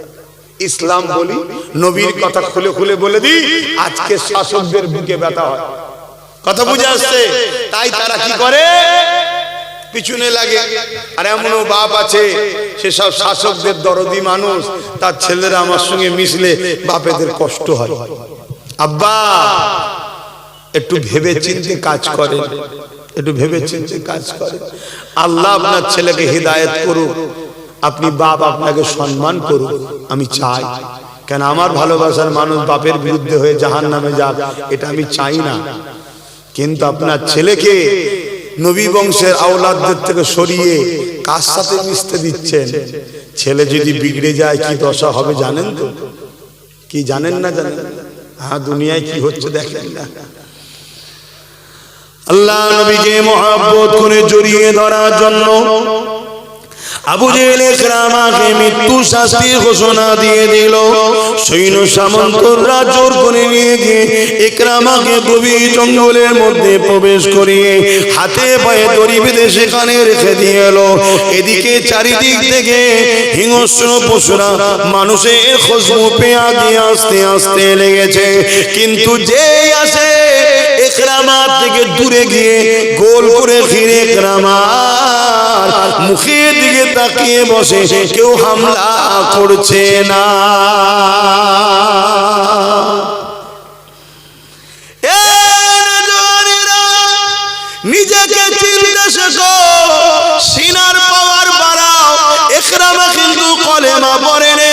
ইসলাম বলি, নবীর কথা খুলে খুলে বলে দিই, আজকে শাসকদের বুকে ব্যথা হয়। কথা বুঝে আসছে? তাই তারা কি করে? পিছনে লাগে। আর এমনও বাপ আছে সেসব শাসকদের দরদি মানুষ, তার ছেলেরা আমার সঙ্গে মিশলে বাপেদের কষ্ট হয়। আব্বা একটু ভেবে চিন্তে কাজ করে, একটু ভেবে চিন্তে কাজ করে। আল্লাহ আপনার ছেলেকে হিদায়াত করুক, আপনি বাপ আপনাকে সম্মান করুক, আমি চাই। কেন আমার ভালোবাসার মানুষ বাপের বিরুদ্ধে হয়ে জাহান্নামে যাক, এটা আমি চাই না। কিন্তু আপনার ছেলেকে নবী বংশের আওলাদদের থেকে সরিয়ে কার সাথে মিশতে দিচ্ছেন? ছেলে যদি বিগড়ে যায় কি দশা হবে জানেন তো? কি জানেন না? জানেন? হ্যাঁ, দুনিয়ায় কি হচ্ছে দেখেন না। আল্লাহ নবীকে মহব্বত করে জড়িয়ে ধরার জন্য আবু জেহেল ইকরামাকে মৃত্যু শাস্তির ঘোষণা দিয়ে দিল। সৈন্য সামন্তরা জোর করে নিয়ে গিয়ে ইকরামাকে গভীর জঙ্গলের মধ্যে প্রবেশ করিয়ে হাতে পায়ে দড়ি বেঁধে সেখানে রেখে দিয়ে এলো। এদিকে চারিদিক থেকে হিংস্র পশুরা মানুষের খুশবু পেয়ে আগিয়ে আসতে আসতে লেগেছে। কিন্তু যেই আসে ইকরামার থেকে দূরে গিয়ে গোল করে ঘিরে ইকরামার মুখের দিকে তাকিয়ে বসে, কেউ হামলা করছে না। নিজেকে চিনতে শেখো, সিনার পাওয়ার বাড়াও। ইকরামা কিন্তু কলেমা পড়ে নে,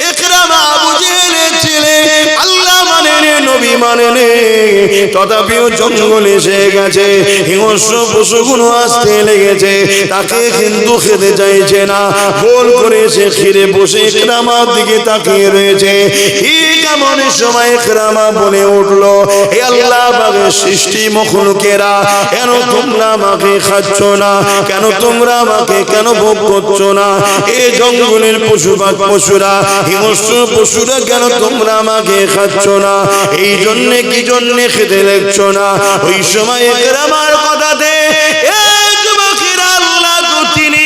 ইকরামা আবু জেহেলের ছেলে, আল্লাহ মানে নে, নবী মানে নে, তথাপিও জঙ্গল এসে গেছে, হিংস্র পশুগুলো আসতে লেগেছে, তাকে কিন্তু খেতে চাইছে না। গোল করে সে ঘিরে বসে ইকরামার দিকে তাকিয়ে রয়েছে। ঠিক এমন সময় ইকরামা বলে উঠলো, হে আল্লাহ পাকের সৃষ্টি মখলুকেরা, কেন তোমরা আমাকে খাচ্ছ না? কেন তোমরা আমাকে কেন ভোগ করছো না? এই জঙ্গলের পশুরা হিংস্র পশুরা কেন তোমরা আমাকে খাচ্ছ না? এই জন্যে কি জন্যে খেতে লাগছো না? ওই সময় ইকরামার কথাতে আল্লাহ তো তিনি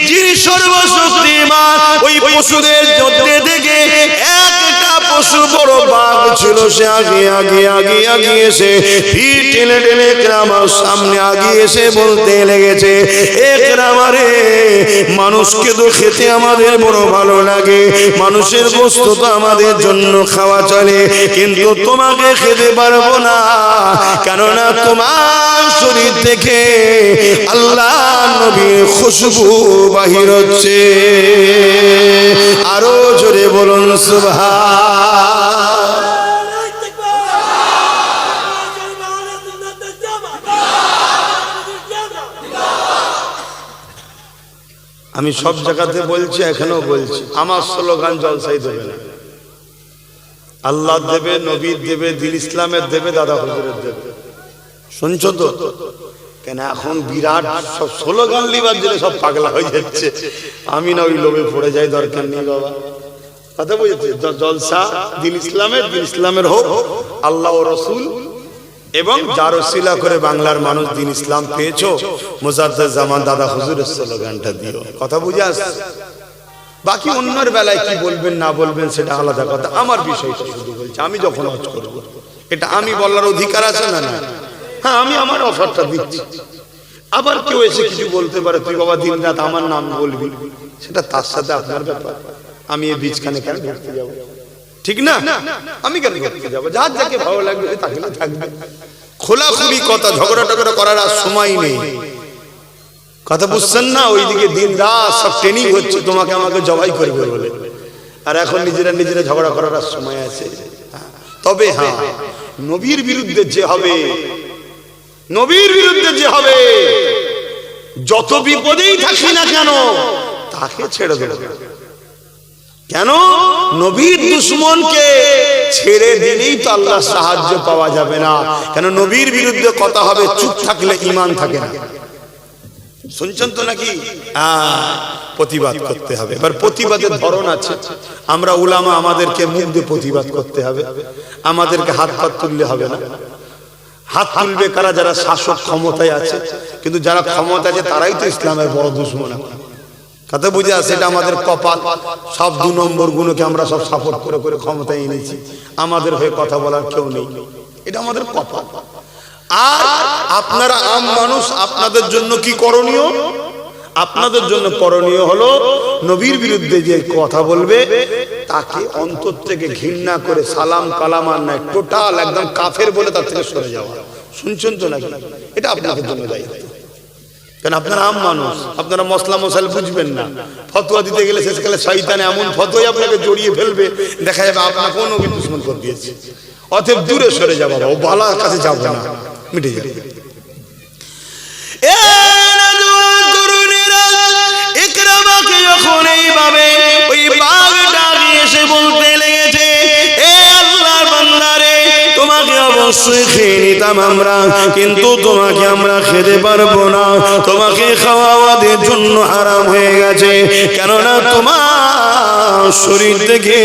যিনি সর্বশক্তিমান, ওই পশুদের মধ্যে থেকে একটা পশু বড় বাঘ ছিল, সে আগে এসে ভিড় টেনে টেনে ইকরামার সামনে আগিয়ে এসে বলতে লেগেছে, ইকরামা রে, মানুষকে তো খেতে আমাদের বড় ভালো লাগে, মানুষের বস্তু তো আমাদের জন্য খাওয়া চলে, কিন্তু তোমাকে খেতে পারবো না, কেননা তোমার শরীর থেকে আল্লাহ নবীর খুশবু বাহির হচ্ছে। আরো জোরে বলুন সুবহান। আমি সব জায়গাতে বলছি, এখানেও বলছি, আমার স্লোগান জলসাই দেবে না, আল্লাহ দেবে, নবীর দেবে, দিন ইসলামের দেবে, দাদা হুজুরের দেবে। শুনছো তো? কেন এখন বিরাট সব স্লোগান লিবার জন্য সব পাগলা হয়ে যাচ্ছে। আমি না ওই লোভে পড়ে যাই, দরকার নেই বাবা। কথা বুঝেছে? জলসা দিন ইসলামের হোক, আল্লাহ ও রসুল এবং যার ওসিলা করে বাংলার মানুষ দিন ইসলাম পেয়েছো, মুজাদ্দেদ জামান দাদা হুজুরের স্লোগানটা দিও। কথা বুঝে আসছে? বাকি অন্যের বেলায় কি বলবেন না বলবেন সেটা আলাদা কথা, আমার বিষয়টা শুধু বলছি। আমি যখন হজ করবো, এটা আমি বলার অধিকার আছে না? না, হ্যাঁ, আমি আমার অফারটা দিচ্ছি। আবার কেউ এসে কিছু বলতে পারে, তুই বাবা দিন রাত আমার নাম বলবি, সেটা তার সাথে আপনার ব্যাপার। আমি এই বীজখানে কেন ঘুরতে যাবো? ঠিক না? আমি কেন ঘুরতে যাবো? যার যাকে ভালো লাগবে তাকে থাকবে। খোলাখুলি কথা, ঝগড়া টগড়া করার আর সময় নেই। কথা বুঝছেন না? ওইদিকে দিন রাত সব ট্রেনিং হচ্ছে, তোমাকে আমাকে জবাই করবে বলে, আর এখন নিজেরা ঝগড়া করার আর সময় আছে? তবে হ্যাঁ, নবীর বিরুদ্ধে যে হবে, যত বিপদেই থাকি না কেন, তাকে ছেড়ে দেবে। কেন? নবীর দুশমনকে ছেড়ে দিলেই তো আল্লাহ সাহায্য পাওয়া যাবে না। কেন? নবীর বিরুদ্ধে কথা হবে, চুপ থাকলে ঈমান থাকে না। শুনছেন তো নাকি? প্রতিবাদ করতে হবে। এবার প্রতিবাদের ধরন আছে। আমরা উলামা, আমাদেরকে মুখ দিয়ে প্রতিবাদ করতে হবে, আমাদেরকে হাত হাত তুললে হবে না। হাত তুলবে কারা? যারা শাসক ক্ষমতায় আছে। কিন্তু যারা ক্ষমতা আছে তারাই তো ইসলামের বড় দুশমন। কথা বুঝে আসে? এটা আমাদের কপাল। সব 2 নম্বর গুণকে আমরা সব সাপোর্ট করে করে ক্ষমতায় এনেছি, আমাদের হয়ে কথা বলার কেউ নেই। এটা আমাদের কপাল। আর আপনারা আম মানুষ, আপনাদের জন্য কি করণীয়? আপনাদের জন্য করণীয় হলো নবীর বিরুদ্ধে যে কথা বলবে তাকে অন্তর থেকে ঘৃণা করে সালাম কালাম আর নাই, টোটাল একদম কাফের বলে তার থেকে সরে যাওয়া। শুনছেন তো নাকি? এটা আপনাদের জন্য দায়িত্ব। কারণ আপনারা আম মানুষ, আপনারা মশলা মশাল বুঝবেন না। ফতোয়া দিতে গেলে শেষকালে শয়তান এমন ফতোয়াই আপনাকে জড়িয়ে ফেলবে, দেখা যাবে আপনাকে কোনো দুশমন করে দিয়েছে। অতএব দূরে সরে যাবো, ও বালার কাছে যাবো না, মিটে যাবে। ইকরামাকে যখন এইভাবে ওই বাঘটা এসে বলতে লেগেছে, এ আল্লাহর বান্দারে, তোমাকে অবশ্যই খেয়ে নিতাম আমরা, কিন্তু তোমাকে আমরা খেতে পারবো না, তোমাকে খাওয়া আমাদের জন্য হারাম হয়ে গেছে। কেননা তোমার শরীর থেকে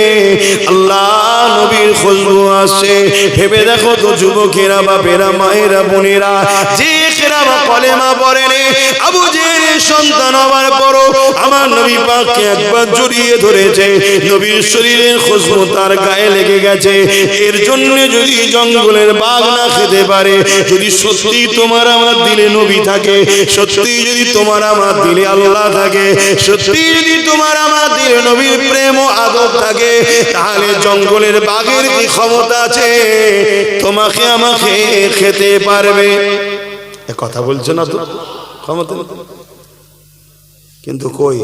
আল্লাহ নবীর খুশবু আসছে। ভেবে দেখো তো যুবকেরা, বাপেরা, মায়েরা, বোনেরা, যে কেরামা কলেমা পড়েনি, আবু জেহেলের সন্তান হওয়ার পরও আমার নবী পাককে একবার জড়িয়ে ধরেছে, নবীর শরীরের খুশবু তার গায়ে লেগে গেছে। এর জন্য যদি জঙ্গলের বাঘ না খেতে পারে, যদি সত্যি তোমার আমার দিলে নবী থাকে, সত্যি যদি তোমার আমার দিলে আল্লাহ থাকে, সত্যি যদি তোমার আমার দিলে নবীর প্রেম ও আদব থাকে, তাহলে জঙ্গলের বাঘের কি ক্ষমতা আছে তোমাকে আমাকে খেতে পারবে? কথা বলছো না তো, ক্ষমতা। কিন্তু কই,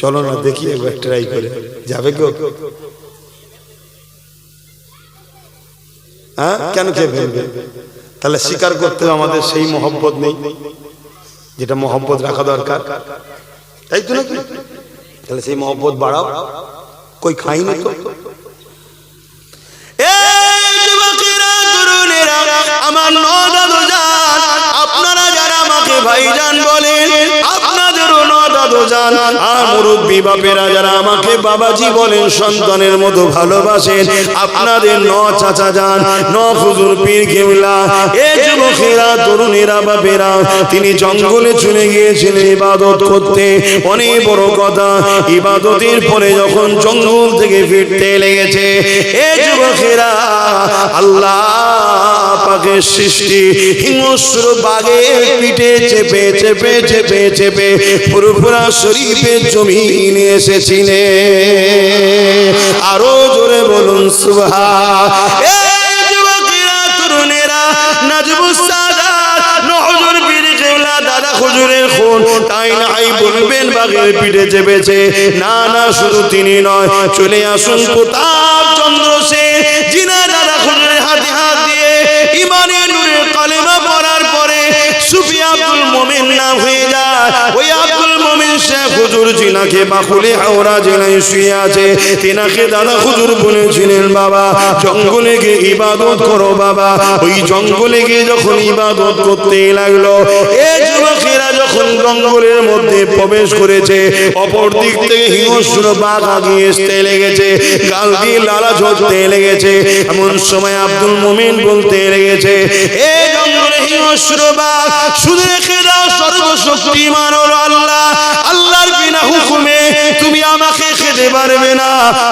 চলো না দেখি একবার ট্রাই করে, যাবে কেউ? হ্যাঁ, কেন খেয়ে ফেলবে? তাহলে স্বীকার করতে আমাদের সেই মহব্বত নেই যেটা মহব্বত রাখা দরকার, তাই তো নাকি? তাহলে সেই মহব্বত বাড়াও। কই খাইনি তো। আমার নদাদু জান, আপনারা যারা আমাকে ভাইজান বলেন, আপনাদেরও নদাদু জান, আর মুরব্বী বাপেরা যারা আমাকে বাবাজি বলেন, সন্তানের মতো ভালোবাসেন, আপনাদের ন চাচা যান, ন হুজুর পীর কেবলা, এ যুবকেরা, তরুণেরা, বাপেরা, তিনি জঙ্গলে চলে গিয়েছিলেন ইবাদত করতে। অনেক বড় কথা, ইবাদতের পরে যখন জঙ্গল থেকে ফিরতে লেগেছে, এ যুবকেরা, আল্লাহ পাকের সৃষ্টি হিংস্র বাঘের পিঠে চেপে চেপে চেপে চেপে পুরোপুরা শরীফের জমিনে এসেছিলেন। আরো জোরে বলুন সুবহান। এই যুবকেরা, তরুণেরা, নাজমুস সাদাত, নহুজুর পীর কেবলা, দাদা হুজুরের খুন, তাই নাই বলবেন বাঘের পিঠে চেপেছে? না না, শুধু তিনি নয়, চলে আসুন প্রতাপ চন্দ্র সেন, যিনি দাদা হুজুরের হাতে হাত দিয়ে ইমানের নূরে কালেমা পড়ার পরে সুফি আব্দুল মোমিন নাম হয়ে যায়। ওই আব্দুল মোমিন শেখ হুজুর যিনাকে বাকুলে হাওড়া জেলায় শুয়ে আছে, তিনাকে দাদা হুজুর বলেছিলেন, বাবা জঙ্গলে গিয়ে ইবাদত করো বাবা। ওই জঙ্গলে গিয়ে যখন ইবাদত করতে লাগলো, এই যুবকেরা যখন জঙ্গলের মধ্যে প্রবেশ করেছে, অপর দিক থেকে হিংস্র বাঘ আগিয়ে আসতে লেগেছে, গাল দিয়ে লালা ঝরতে লেগেছে। এমন সময় আব্দুল মোমিন বলতে লেগেছে, এই জঙ্গলে হিংস্র বাঘ, শুধু রেখে দাও, সর্বশক্তিমান হলো আল্লাহ, আল্লাহর বিনা হুকুমে তুমি আমাকে খেতে পারবে না।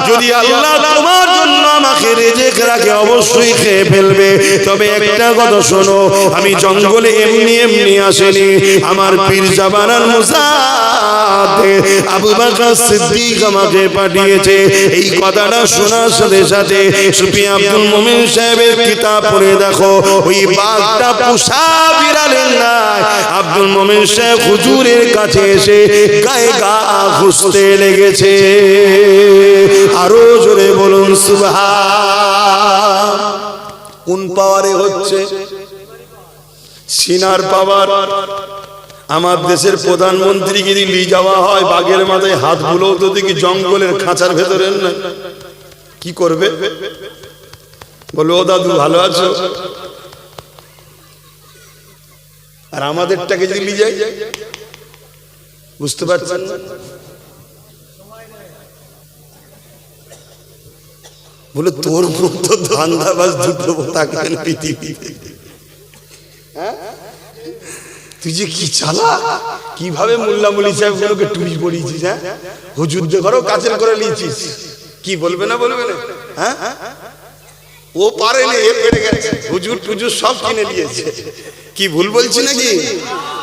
যদি আল্লাহ তোমার জন্য আমাকে রিজিক রাখে, অবশ্যই খেয়ে ফেলবে। তবে একটা কথা শোনো, আমি জঙ্গলে এমনি এমনি আসেনি, আমার পীর জামানার মুসাদে আবু বকর সিদ্দিক আমাকে পাঠিয়েছে। এই কথাটা শোনার সাথে সাথে সুফি আব্দুল মোমিন সাহেবের কিতাব পড়ে দেখো, ওই বাঘটা পোষা বিড়ালের নাই, আব্দুল মোমিন সাহেব হুজুরের কাছে এসে গায়ে গা ঘুষতে লেগেছে। আরো জোরে বলুন সুবহান। কোন পাওয়ারে হচ্ছে? সিনার পাওয়ার। আমার দেশের প্রধানমন্ত্রী যদি নিয়ে যাওয়া হয়, বাঘের মাথায় হাত বুলোও তো দেখি জঙ্গলের খাঁচার ভেতরের না, কি করবে? বলো, ও দাদু ভালো আছো? আর আমাদেরটাকে যদি নিয়ে যাই, বুঝতে পারছেন? বলে তোর মতো ধান্দাবাজ দুটো থাকেন পৃথিবীতে, তুই যে কি চালা, কিভাবে মোল্লা মলি সাহেবগুলোকে টুপি পরিয়েছিস, হ্যাঁ হুজুরদের ঘরেও কাচের করে নিয়েছিস, কি বলবে না বলবে না? হ্যাঁ ও পারে না, এ পেরে গেছে, হুজুর টুজুর সব কিনে নিয়েছে, কি ভুল বলছি নাকি?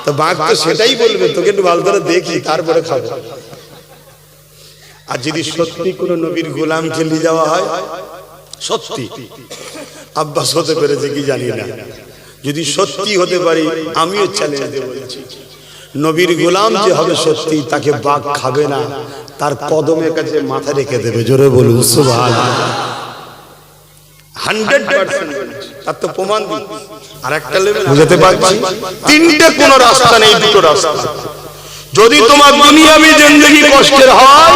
তো বাঘ তো সেটাই বলবে, তোকে একটু ভালো করে দেখি তারপরে খাবো। আর যদি সত্যি কোনো নবীর গোলামকে নিয়ে যাওয়া হয়, সত্যি আব্বাস হতে পেরেছে কি জানি না, যদি সত্যি হতে পারি আমিও চ্যালেঞ্জ দিয়ে বলছি, নবীর গোলাম যে হবে সত্যি, তাকে বাঘ খাবে না, তার কদমের কাছে মাথা রেখে দেবে। জোরে বলুন সুবহানাল্লাহ। 100% তার তো প্রমাণ দিই। আর একটা লেভেল বুঝাতে পারছি, তিনটে কোন রাস্তা নেই, দুটো রাস্তা। যদি তোমার দুনিয়াবি জিন্দেগি কষ্টের হয়,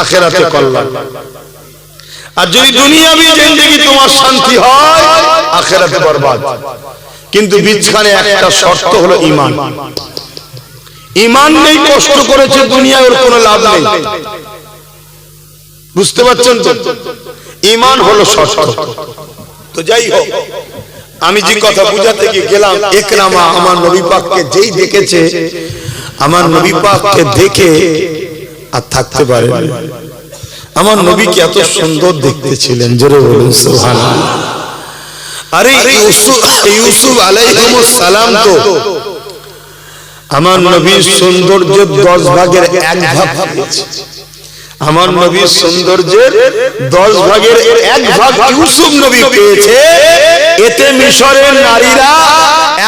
আখিরাতে কল্যাণ। আর যদি দুনিয়াবি জিন্দেগি তোমার শান্তি হয়, আখিরাতে বরবাদ। কিন্তু বিছখানে একটা শর্ত হলো ঈমান। ঈমান নেই, কষ্ট করেছে দুনিয়ায়, ওর কোনো লাভ নেই। বুঝতে পারছেন তো? ঈমান হলো শর্ত। তো যাই হোক, আমি যে কথা বুঝাতে গিয়ে গেলাম, ইকরামা আমার নবী পাককে যেই দেখেছে, আমার নবী পাককে দেখে আর থাকতে পারে না। আমার নবীকে এত সুন্দর দেখতে ছিলেন, জোরে বলুন সুবহানাল্লাহ। আরে ইউসুফ আলাইহিস সালাম তো আমার নবীর সৌন্দর্যের 10 ভাগের 1 ভাগ পেয়েছে। আমার নবীর সৌন্দর্যের 10 ভাগের 1 ভাগ ইউসুফ নবী পেয়েছে। এতে মিশরের নারীরা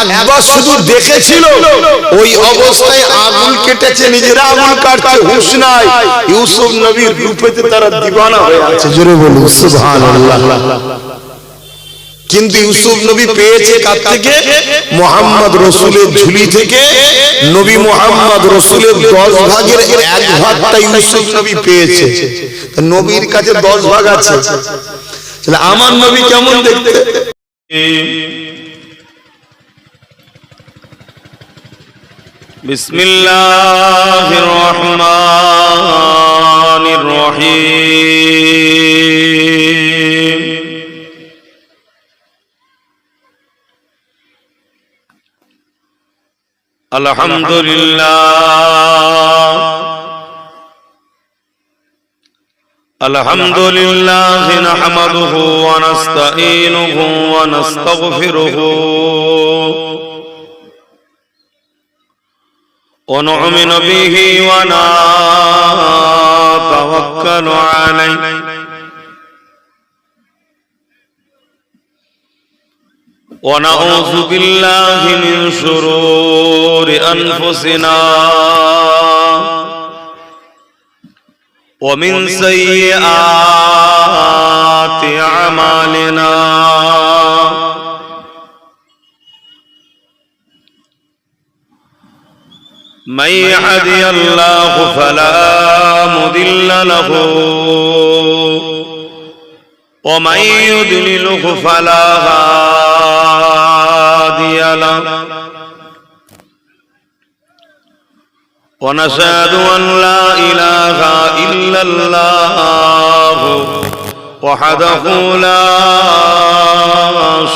একবার শুধু দেখেছিল, ওই অবস্থায় আঙুল কেটেছে, নিজেরা আঙুল কাটছে, হুঁশ নাই। ইউসুফ নবীর রূপেতে তারা দিওয়ানা হয়ে আছে। জোরে বলুন সুবহানাল্লাহ। কিন্তু ইউসুফ নবী পেয়েছে কার থেকে? মুহাম্মদ রাসূলের ঝুলি থেকে। নবী মুহাম্মদ রাসূলের 10 ভাগের 1 ভাগটা ইউসুফ নবী পেয়েছে। তো নবীর কাছে 10 ভাগ আছে, তাহলে আমার নবী কেমন দেখতে? বিসমিল্লাহির রহমানির রহিম। আলহামদুলিল্লাহ আলহামদুলিল্লাহি নাহমাদুহু ওয়া নাস্তাঈনুহু ওয়া নাস্তাগফিরুহু ওয়া নু'মিনু বিহি ওয়া নাতাওয়াক্কালু আলাইহি ونعوذ بالله من شرور أنفسنا ومن سيئات أعمالنا من يهده الله فلا مضل له ومن يضلله فلا هادي له ونشهد أن لا إله إلا الله وحده لا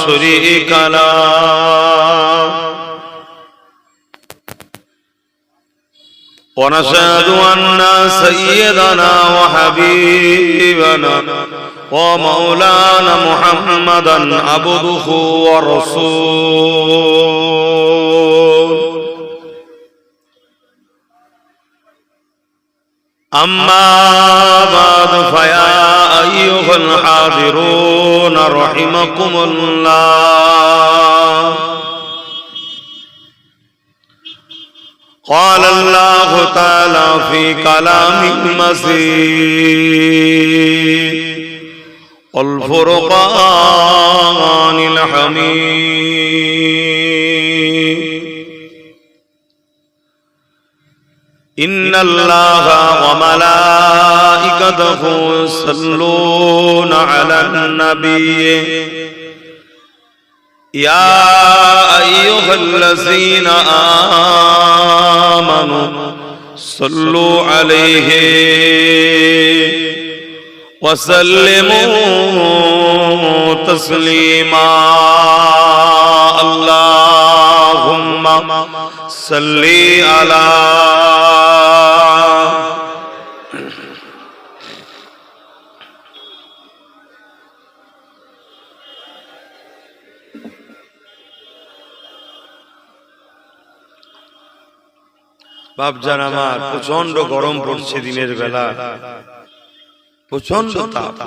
شريك له ونشهد أن سيدنا وحبيبنا ومولانا محمدا عبده ورسوله أما بعد فيا أيها الحاضرون رحمكم الله قال الله تعالى في كلامه المجيد والفرقان الحميد إن الله وملائكته يصلون على النبي يا أيها الذين آمنوا सल्लु अलैहि वसल्लिमू तस्लीमा अल्लाहुम्मा सल्ली अला। বাপজান আমার প্রচন্ড গরম পড়ছে দিনের বেলা, প্রচন্ড তাপ।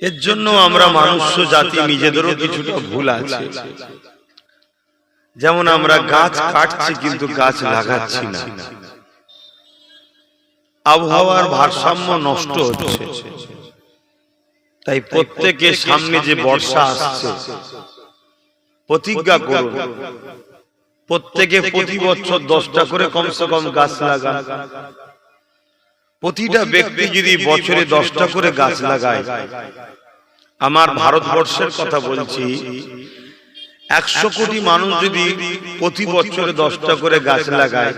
এর জন্য আমরা মানুষ জাতি নিজেদেরও কিছুটা ভুল আছে। যেমন আমরা গাছ কাটছি কিন্তু গাছ লাগাচ্ছি না, আবহাওয়ার ভারসাম্য নষ্ট হচ্ছে। তাই প্রত্যেকের সামনে যে বর্ষা আসছে প্রতিজ্ঞা করুন, প্রত্যেকে প্রতি বছর 10টা করে কমসে কম গাছ লাগান। প্রতিটা ব্যক্তি যদি বছরে 10টা করে গাছ লাগায়, আমার ভারতবর্ষের কথা বলছি, 100 কোটি মানুষ যদি প্রতি বছরে 10টা করে গাছ লাগায়,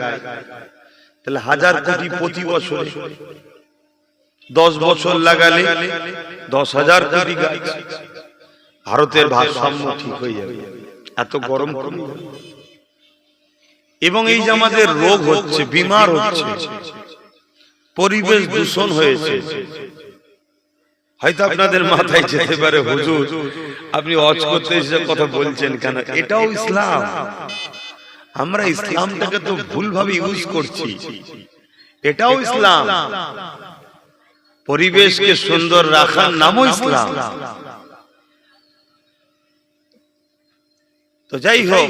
তাহলে 1000 কোটি প্রতি বছরে 10 বছর লাগালে 10,000 কোটি গাছ। ভারতের ভারসাম্য ঠিক হয়ে যাবে, এত গরম কমে যাবে। এবং এই যে আমাদের রোগ হচ্ছে, বিমার হচ্ছে, পরিবেশ দূষণ হয়েছে, হয়তো আপনাদের মাথায় যেতে পারে হুজুর আপনি ওয়াজ করতে এসে কথা বলছেন কেন? এটাও ইসলাম। আমরা ইসলামটাকে তো ভুলভাবে ইউজ করছি। এটাও ইসলাম, পরিবেশকে সুন্দর রাখার নামও ইসলাম। তো যাই হোক,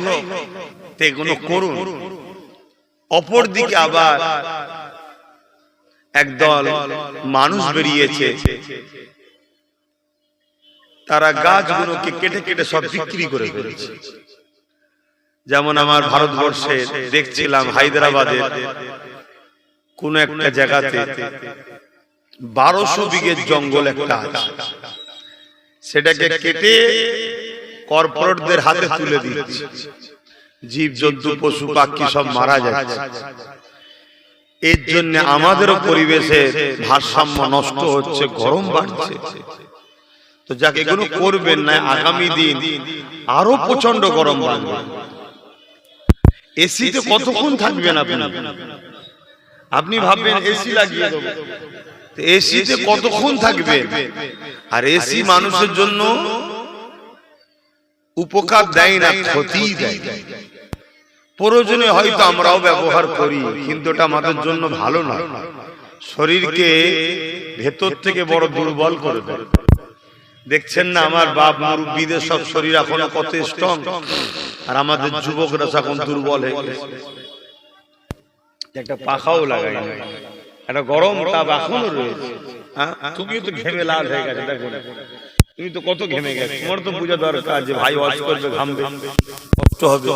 এগুলো করুন। অপরদিকে আবার একদল মানুষ বেরিয়েছে, তারা গাছগুলোকে কেটে কেটে সব বিক্রি করে ফেলেছে। যেমন আমার ভারতবর্ষে দেখছিলাম হায়দ্রাবাদের কোন একটা জায়গাতে 1200 বিঘের জঙ্গল একটা আছে, সেটাকে কেটে কর্পোরেটদের হাতে তুলে দিচ্ছে। জীব জন্তু পশু পাখি সব মারা যাচ্ছে। এর জন্য আমাদেরও পরিবেশের ভারসাম্য নষ্ট হচ্ছে, গরম বাড়ছে। তো যাকে এগুলো করবেন না, আগামী দিন আরো প্রচন্ড গরম বাড়বে। এসিতে কতক্ষণ থাকবেন আপনি? আপনি ভাববেন এসি লাগিয়ে দেবো, এসিতে কতক্ষণ থাকবেন? আর এসি মানুষের জন্য উপকার দেয় না, ক্ষতি দেয়। প্রয়োজনে হয়তো আমরাও ব্যবহার করি, কিন্তু এটা আমাদের জন্য ভালো না। শরীরকে ভেতর থেকে বড় দুর্বল করে দেয়। দেখছেন না আমার বাপ মুরব্বীদের সব শরীর এখনো কত স্ট্রং, আর আমাদের যুবকরা এখন দুর্বল হয়ে গেছে। একটা পাখাও লাগাই না, একটা গরম তাপ এখনো রয়েছে। তুমিও তো ঘেমে লাল হয়ে গেছে, দেখো তুমি তো কত ঘেমে গেছে। তোমার তো বোঝা দরকার যে ভাই ওয়াজ করবে, ঘামবে, কষ্ট হবে।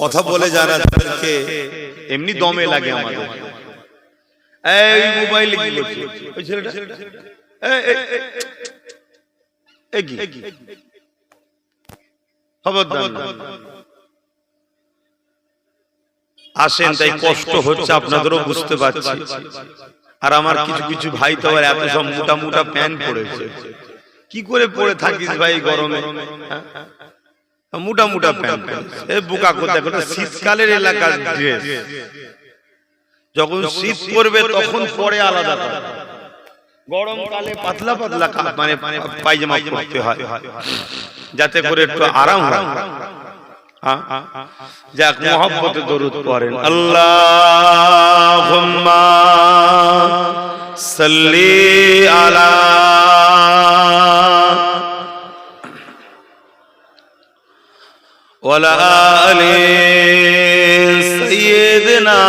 কথা বলে যারা এমনি দমে লাগে আমাদের। এই মোবাইলে কি করছে ওই ছেলেটা? আসেন, তাই কষ্ট হচ্ছে আপনাদেরও বুঝতে পারছি। আর আমার কিছু কিছু ভাই তো আবার এত সব মোটা মোটা প্যান্ট পরেছে। কি করে পরে থাকিস ভাই গরমে? মোটা মোটা প্যান্ট, বোকা কোথায়? শীতকালের এলাকার ড্রেস, যখন শীত পড়বে তখন পরে আলাদা কথা। গরমকালে পাতলা পাতলা মানে পায়জামা পরতে হয়, যাতে করে একটু আরাম হয়। যাক, মুহাব্বতে দরুদ পড়েন। আল্লাহুম্মা সাল্লি আলা ওয়ালা আলি সাইয়্যিদিনা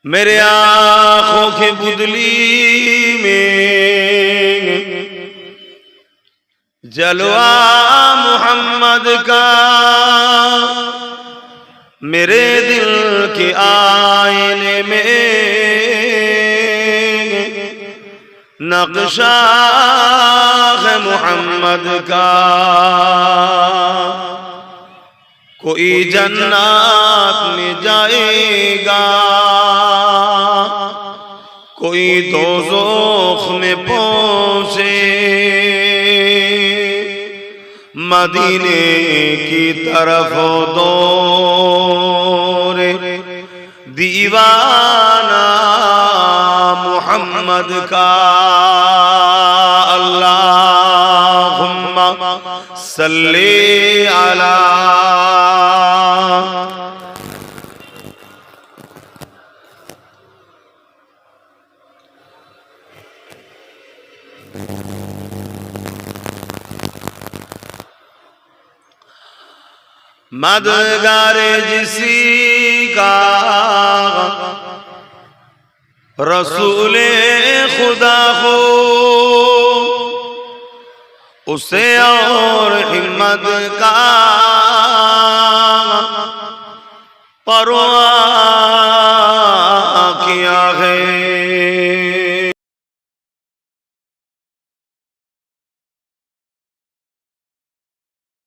मेरे आँखों के बुदली में जलवा मोहम्मद का, मेरे दिल के आईने में नक्शा है मोहम्मद का, कोई जन्नत में जाएगा, कोई दोज़ख में पहुंचे, मदीने की तरफ दौड़े दीवाना मोहम्मद का। अल्लाहुम्मा सल्ली अला। मददगार जिसी का रसूले खुदा हो, उसे और हिम्मत का परवाह